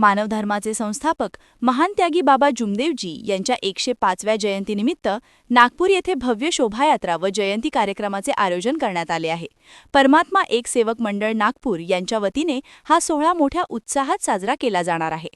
मानव धर्माचे संस्थापक महान त्यागी बाबा जुमदेवजी यांच्या 105व्या जयंतीनिमित्त नागपूर येथे भव्य शोभायात्रा व जयंती कार्यक्रमाचे आयोजन करण्यात आले आहे। परमात्मा एक सेवक मंडळ नागपूर यांच्या वतीने हा सोहळा मोठ्या उत्साहात साजरा केला जाणार आहे।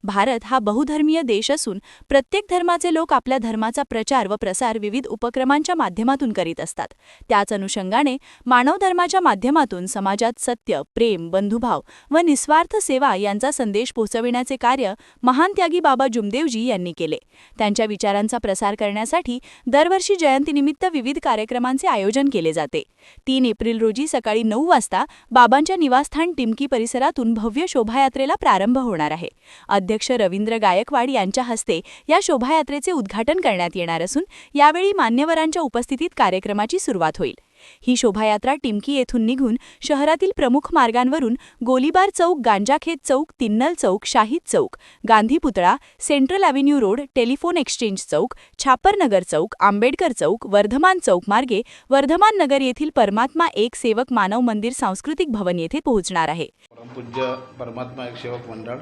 भारत हा बहुधर्मीय देश असून प्रत्येक धर्माचे लोक आपल्या धर्माचा प्रचार व प्रसार विविध उपक्रमांच्या माध्यमातून करीत असतात। त्याच अनुषंगाने मानव धर्माच्या माध्यमातून समाजात सत्य, प्रेम, बंधुभाव व निस्वार्थ सेवा यांचा संदेश पोहोचविण्याचे कार्य महान त्यागी बाबा जुमदेवजी यांनी केले। त्यांच्या विचारांचा प्रसार करण्यासाठी दरवर्षी जयंतीनिमित्त विविध कार्यक्रमांचे आयोजन केले जाते। 3 एप्रिल रोजी सकाळी 9 वाजता बाबांच्या निवासस्थान टिमकी परिसरातून भव्य शोभायात्रेला प्रारंभ होणार आहे। अध्यक्ष रवींद्र गायकवाड यांच्या हस्ते या शोभायात्रेचे उद्घाटन करण्यात येणार असून यावेळी मान्यवरांच्या उपस्थितीत कार्यक्रमाची सुरुवात होईल। ही शोभायात्रा टिमकी येथून निघून शहरातील प्रमुख मार्गांवरून गोलीबार चौक, गांजाखेत चौक, तिन्नल चौक, शाहीद चौक, गांधी पुतळा, central avenue road, telephone exchange चौक, छापरनगर चौक, आंबेडकर चौक, वर्धमान चौक मार्गे वर्धमान नगर येथील परमात्मा एक सेवक मानव मंदिर सांस्कृतिक भवन येथे पोहोचणार आहे। परमपूज्य परमात्मा एक सेवक मंडळ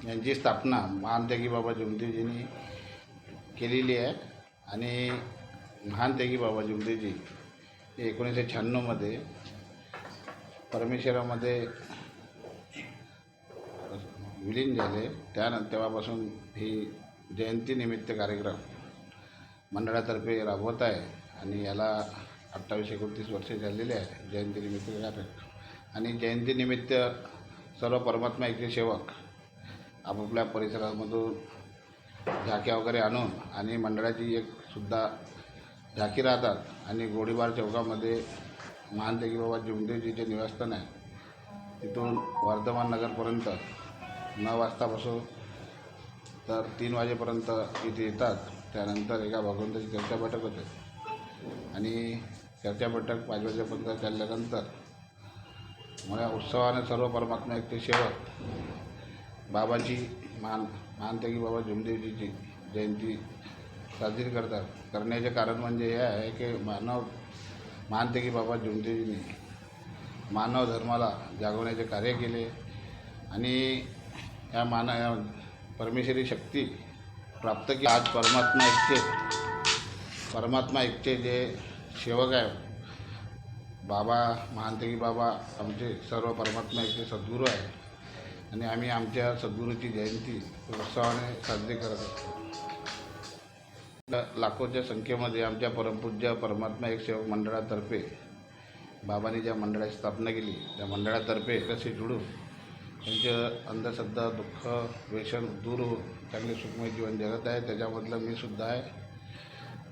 यांची स्थापना महान त्यागी बाबा जुमदेवजींनी केलेली आहे आणि महान त्यागी बाबा जुमदेवजी 1996मध्ये परमेश्वरामध्ये विलीन झाले। तेव्हापासून ही जयंतीनिमित्त कार्यक्रम मंडळातर्फे राबवत आहे आणि याला 28-29 वर्षे झालेले आहे जयंतीनिमित्त कार्यक्रम। आणि जयंतीनिमित्त सर्व परमात्मा एकचे सेवक आपापल्या परिसरामधून झाक्या वगैरे आणून आणि मंडळाची एक सुद्धा झाकी राहतात आणि गोळीबार चौकामध्ये महान त्यागी बाबा जुमदेवजीचे निवासस्थान आहे, तिथून वर्धमान नगरपर्यंत 9 वाजतापासून तर 3 वाजेपर्यंत इथे येतात। त्यानंतर एका भगवंताची चर्चा बैठक होते आणि चर्चा बैठक 5 वाजेपर्यंत चालल्यानंतर मोठ्या उत्सवाने सर्व परमात्मा एकचे सेवक बाबाची महान त्यागी बाबा जुमदेवजीची जयंती साजरी करण्याचे कारण म्हणजे हे आहे की महान त्यागी बाबा जुमदेवजींनी मानव धर्माला जागवण्याचे कार्य केले आणि या परमेश्वरी शक्ती प्राप्त की आज परमात्मा एकचे जे सेवक आहे बाबा महान त्यागी बाबा आमचे सर्व परमात्मा एकचे सद्गुरू आहे आणि आम्ही आमच्या सद्गुरूची जयंती उत्सवाने साजरी करत असतो। लाखोच्या संख्येमध्ये आमच्या परमपूज्य परमात्मा एक सेवक मंडळातर्फे बाबांनी ज्या मंडळाची स्थापना केली त्या मंडळातर्फे कसे जुळून त्यांचं अंधश्रद्धा, दुःख, व्यसन दूर होऊन चांगले सुखमय जीवन जगत आहे, त्याच्यामधलं मी सुद्धा आहे।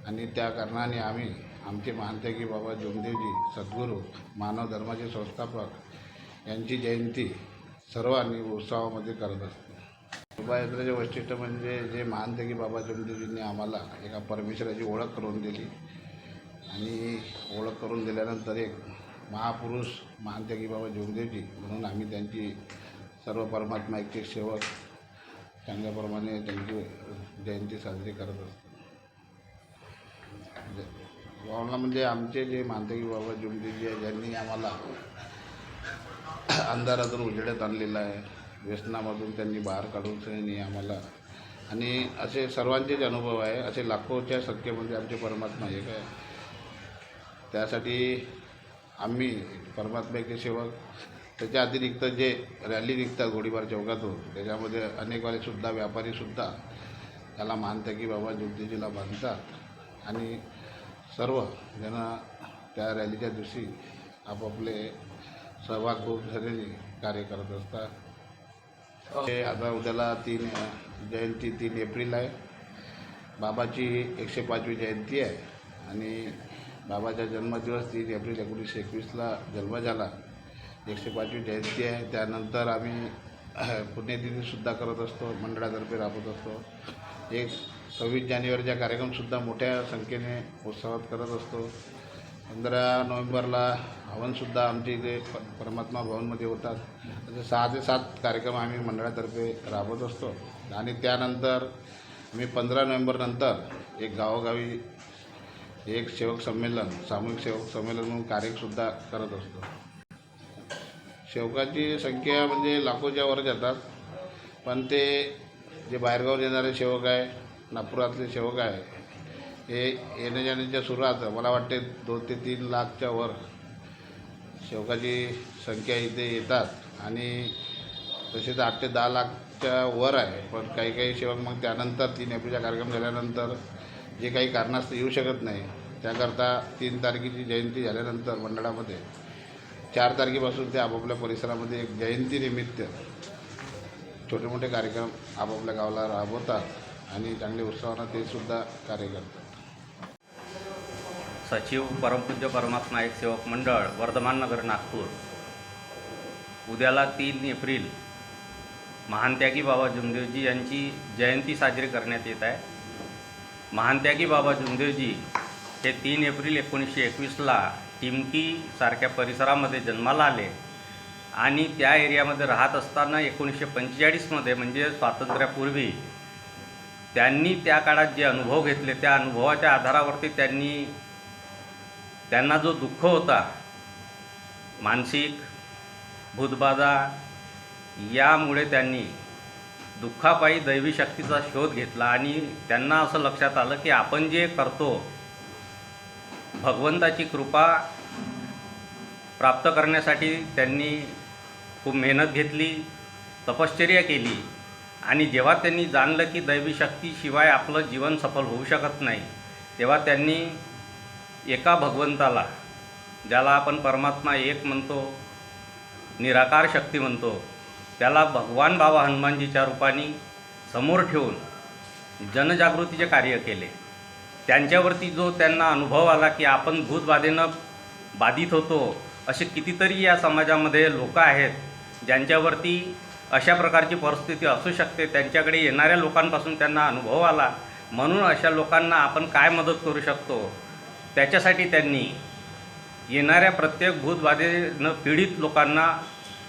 आणि त्या कारणाने आम्ही आमचे महान त्यागी बाबा जुमदेवजी सद्गुरू मानव धर्माचे संस्थापक यांची जयंती सर्वांनी उत्सवामध्ये करत असतो। शोभायात्रेचे वैशिष्ट्य म्हणजे जे महान त्यागी बाबा जुमदेवजींनी आम्हाला एका परमेश्वराची ओळख करून दिली आणि ओळख करून दिल्यानंतर एक महापुरुष महान त्यागी बाबा जुमदेवजी म्हणून आम्ही त्यांची सर्व परमात्मा एकचे सेवक चांगल्याप्रमाणे त्यांची जयंती साजरी करत असतो। भावना म्हणजे आमचे जे महान त्यागी बाबा जुमदेवजी आहे ज्यांनी आम्हाला अंधारातून उजेडात आणलेलं आहे, व्यसनामधून त्यांनी बाहेर काढून त्यांनी आम्हाला आणि असे सर्वांचेच अनुभव आहे, असे लाखोच्या संख्येमध्ये आमचे परमात्मा एक आहे। त्यासाठी आम्ही परमात्म्याचे सेवक त्याच्या अतिरिक्त जे रॅली निघतात गोळीबार चौकातून त्याच्यामध्ये अनेकवालेसुद्धा व्यापारीसुद्धा त्याला महान त्यागी बाबा जुमदेवजीला बांधतात आणि सर्व जण त्या रॅलीच्या दिवशी आपापले सहभाग घेऊन सगळे कार्य करत असतात। हे आता उद्याला 3 एप्रिल आहे, बाबाची 105वी जयंती आहे आणि बाबाचा जन्मदिवस 3 एप्रिल 1921ला जन्म झाला, 105वी जयंती आहे। त्यानंतर आम्ही पुण्यतिथीसुद्धा करत असतो, मंडळातर्फे राबवत असतो। 26 जानेवारीचा कार्यक्रमसुद्धा मोठ्या संख्येने उत्सवात करत असतो। 15 नोव्हेंबरला हवनसुद्धा आमच्या इथे परमात्मा भवनमध्ये होतात। असे 6 ते 7 कार्यक्रम आम्ही मंडळातर्फे राबवत असतो आणि त्यानंतर मी 15 नोव्हेंबरनंतर एक गावोगावी एक सेवक संमेलन, सामूहिक सेवक संमेलन म्हणून कार्यसुद्धा करत असतो। सेवकाची संख्या म्हणजे लाखोच्या वर जातात पण ते जे बाहेरगाव येणारे सेवक आहे, नागपुरातले सेवक आहे, हे येण्या जाण्याच्या सुरुवात मला वाटते 2 ते 3 लाखच्या वर सेवकाची संख्या इथे येतात आणि तसेच 8 ते 10 लाखच्या वर आहे. पण काही काही सेवक मग त्यानंतर 3 एप्रिलचा कार्यक्रम झाल्यानंतर जे काही कारणास्तव येऊ शकत नाही, त्याकरता 3 तारखेची जयंती झाल्यानंतर मंडळामध्ये 4 तारखेपासून ते आपापल्या परिसरामध्ये एक जयंतीनिमित्त छोटे मोठे कार्यक्रम आपापल्या गावाला राबवतात आणि चांगल्या उत्साहानं ते सुद्धा कार्य करतात. सचिव परमपूज्य परमात्मा एक सेवक मंडळ वर्धमान नगर नागपूर. उद्याला 3 एप्रिल महानत्यागी बाबा जुमदेवजी यांची जयंती साजरी करण्यात येत आहे. महानत्यागी बाबा जुमदेवजी हे 3 एप्रिल 1921ला टिमकी सारख्या परिसरामध्ये जन्माला आले आणि त्या एरियामध्ये राहत असताना 1945मध्ये म्हणजे स्वातंत्र्यापूर्वी त्यांनी त्या काळात जे अनुभव घेतले त्या अनुभवाच्या आधारावरती त्यांना जो दुःख होता, मानसिक भूतबाधा, यामुळे त्यांनी दुःखापायी दैवी शक्तीचा शोध घेतला आणि त्यांना असं लक्षात आलं की आपण जे करतो भगवंताची कृपा प्राप्त करण्यासाठी त्यांनी खूप मेहनत घेतली, तपश्चर्या केली आणि जेव्हा त्यांनी जाणलं की दैवी शक्तीशिवाय आपलं जीवन सफल होऊ शकत नाही, तेव्हा त्यांनी एका भगवंताला, ज्याला आपण परमात्मा एक म्हणतो, निराकार शक्ती म्हणतो, त्याला भगवान बाबा हनुमानजीच्या रूपाने समोर ठेवून जनजागृतीचे कार्य केले. त्यांच्यावरती जो त्यांना अनुभव आला की आपण भूतबाधेनं बाधित होतो, असे कितीतरी या समाजामध्ये लोक आहेत ज्यांच्यावरती अशा प्रकारची परिस्थिती असू शकते. त्यांच्याकडे येणाऱ्या लोकांपासून त्यांना अनुभव आला, म्हणून अशा लोकांना आपण काय मदत करू शकतो, त्याच्यासाठी त्यांनी येणाऱ्या प्रत्येक भूतबाधेनं पीडित लोकांना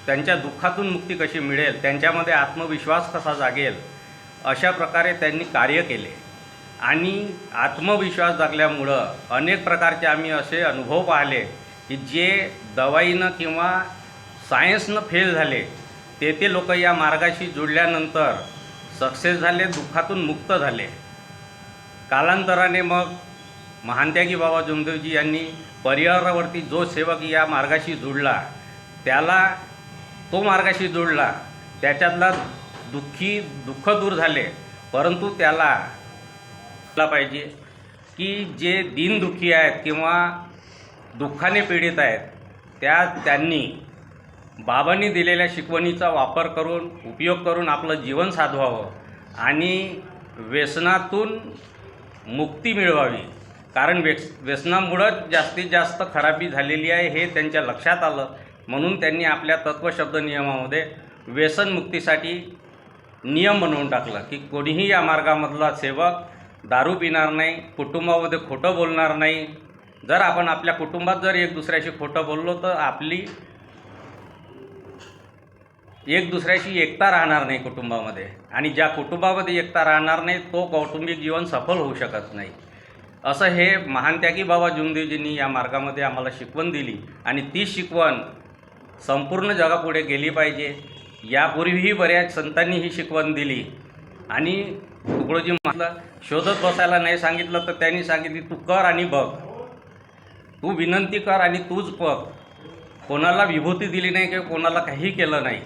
त्यांच्या दुःखातून मुक्ती कशी मिळेल, त्यांच्यामध्ये आत्मविश्वास कसा जागेल, अशा प्रकारे त्यांनी कार्य केले. आणि आत्मविश्वास जागल्यामुळं अनेक प्रकारचे आम्ही असे अनुभव पाहिले की जे दवाईनं किंवा सायन्सनं फेल झाले, ते लोक या मार्गाशी जोडल्यानंतर सक्सेस झाले, दुःखातून मुक्त झाले. कालांतराने मग महानत्यागी बाबा जुमदेवजी यांनी परिवारावरती जो सेवक या मार्गाशी जोडला, तो मार्गाशी जोडला, त्याच्यातला दुःख दूर झाले. परंतु त्याला पाहिजे की जे दीनदुःखी आहेत किंवा दुःखाने पीडित आहेत, त्यांनी बाबांनी दिलेल्या शिकवणीचा वापर करून, उपयोग करून आपलं जीवन साधवावं आणि व्यसनातून मुक्ती मिळवावी. कारण व्यसनामुळंच जास्तीत जास्त खराबी झालेली आहे हे त्यांच्या लक्षात आलं. म्हणून त्यांनी आपल्या तत्वशब्द नियमामध्ये व्यसनमुक्तीसाठी नियम बनवून टाकला की कोणीही या मार्गामधला सेवक दारू पिणार नाही, कुटुंबामध्ये खोटं बोलणार नाही. जर आपण आपल्या कुटुंबात जर एक दुसऱ्याशी खोटं बोललो तर आपली एक दुसऱ्याशी एकता राहणार नाही कुटुंबामध्ये, आणि ज्या कुटुंबामध्ये एकता राहणार नाही तो कौटुंबिक जीवन सफल होऊ शकत नाही. असं हे महानत्यागी बाबा जुमदेवजींनी या मार्गामध्ये आम्हाला शिकवण दिली आणि ती शिकवण संपूर्ण जगापुढे गेली पाहिजे. यापूर्वीही बऱ्याच संतांनी ही शिकवण दिली आणि तुकडोजी म्हटलं शोधत बसायला नाही सांगितलं, तर त्यांनी सांगितली तू कर आणि बघ, तू विनंती कर आणि तूच बघ. कोणाला विभूती दिली नाही किंवा कोणाला काही केलं नाही.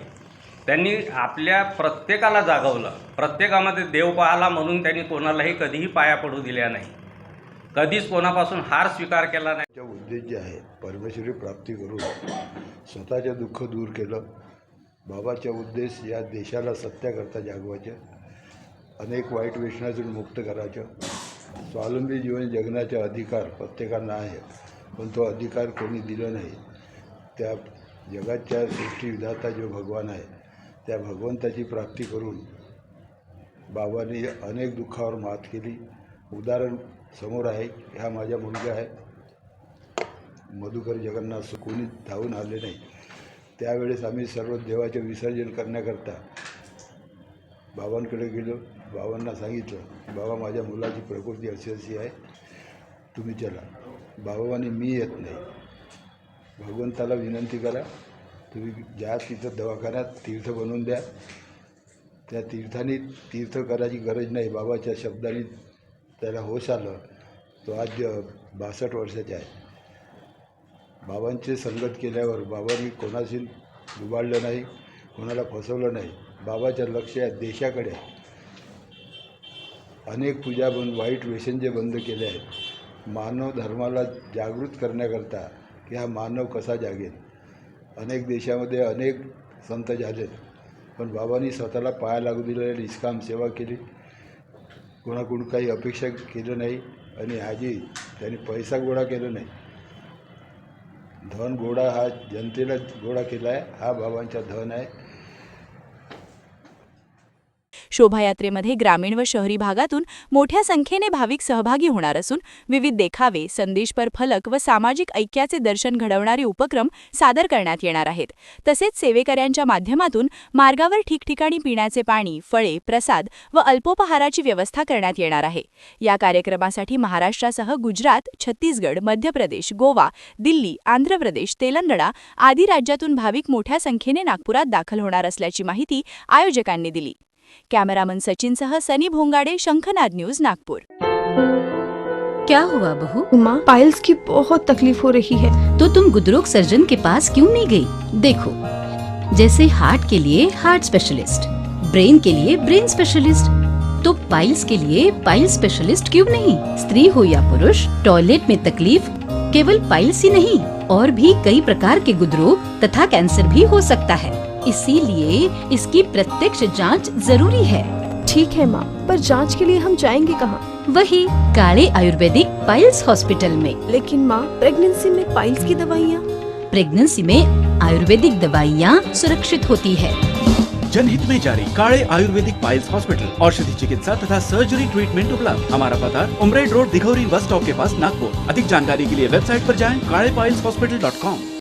त्यांनी आपल्या प्रत्येकाला जागवलं, प्रत्येकामध्ये देव पाहला, म्हणून त्यांनी कोणालाही कधीही पाया पडू दिल्या नाही, कधीच कोणापासून हार स्वीकार केला नाही. त्याचा उद्देश जे आहे परमेश्वरी प्राप्ती करून स्वतःचे दुःख दूर केलं. बाबाचा उद्देश या देशाला सत्याकरता जागवायचं, अनेक वाईट व्यसनातून मुक्त करायचं. स्वावलंबी जीवन जगण्याचा अधिकार प्रत्येकांना आहे, पण तो अधिकार कोणी दिला नाही. त्या जगाच्या सृष्टीविधाता जो भगवान आहे त्या भगवंताची प्राप्ती करून बाबांनी अनेक दुःखावर मात केली. उदाहरण समोर आहे, हा माझा मुलगा आहे मधुकर जगन्नाथ, कोणी धावून आले नाही. त्यावेळेस आम्ही सर्व देवाचे विसर्जन करण्याकरता बाबांकडे गेलो. बाबांना सांगितलं बाबा माझ्या मुलाची प्रकृती अशी आहे, तुम्ही चला. बाबांनी मी येत नाही, भगवंताला विनंती करा, तुम्ही ज्या तिथं दवाखान्यात तीर्थ बनवून द्या, त्या तीर्थ करायची गरज नाही. बाबाच्या शब्दाने त्याला होश आलं. तो आज 62 वर्षाचा आहे. बाबांची संगत केल्यावर बाबांनी कोणाशी लुबाडलं नाही, कोणाला फसवलं नाही. बाबाचं लक्ष या देशाकडे आहे. अनेक पूजा बंद, वाईट व्यसन जे बंद केले आहेत, मानव धर्माला जागृत करण्याकरता की हा मानव कसा जागेल. अनेक देशामध्ये अनेक संत झालेत, पण बाबांनी स्वतःला पाया लागू दिलेल्या निष्काम सेवा केली. कोणाकडून काही अपेक्षा केलं नाही आणि आजही त्यांनी पैसा गोळा केला नाही. धन गोळा हा जनतेला गोळा केला आहे. हा बाबांचा धन आहे. शोभायात्रेमध्ये ग्रामीण व शहरी भागातून मोठ्या संख्येने भाविक सहभागी होणार असून विविध देखावे, संदेशपर फलक व सामाजिक ऐक्याचे दर्शन घडवणारे उपक्रम सादर करण्यात येणार आहेत. तसेच सेवेकऱ्यांच्या माध्यमातून मार्गावर ठिकठिकाणी पिण्याचे पाणी, फळे, प्रसाद व अल्पोपहाराची व्यवस्था करण्यात येणार आहे. या कार्यक्रमासाठी महाराष्ट्रासह गुजरात, छत्तीसगड, मध्य प्रदेश, गोवा, दिल्ली, आंध्र प्रदेश, तेलंगणा आदी राज्यातून भाविक मोठ्या संख्येने नागपुरात दाखल होणार असल्याची माहिती आयोजकांनी दिली. कैमरामैन सचिनसह सनी भोंगाडे, शंखनाद न्यूज, नागपुर। क्या हुआ बहू? माँ, पाइल्स की बहुत तकलीफ हो रही है। तो तुम गुदरोग सर्जन के पास क्यों नहीं गई? देखो, जैसे हार्ट के लिए हार्ट स्पेशलिस्ट, ब्रेन के लिए ब्रेन स्पेशलिस्ट, तो पाइल्स के लिए पाइल्स स्पेशलिस्ट क्यों नहीं? स्त्री हो या पुरुष, टॉयलेट में तकलीफ केवल पाइल्स ही नहीं और भी कई प्रकार के गुदरोग तथा कैंसर भी हो सकता है। इसीलिए इसकी प्रत्यक्ष जांच जरूरी है। ठीक है माँ, पर जांच के लिए हम जाएंगे कहाँ? वही काले आयुर्वेदिक पाइल्स हॉस्पिटल में। लेकिन माँ, प्रेगनेंसी में पाइल्स की दवाइयाँ? प्रेगनेंसी में आयुर्वेदिक दवाइयाँ सुरक्षित होती है। जनहित में जारी काले आयुर्वेदिक पाइल्स हॉस्पिटल, औषधि चिकित्सा तथा सर्जरी ट्रीटमेंट उपलब्ध। हमारा पता उमरेड रोड, दिघौरी बस स्टॉप के पास, नागपुर। अधिक जानकारी के लिए वेबसाइट पर जाएं kalepileshhospital.com।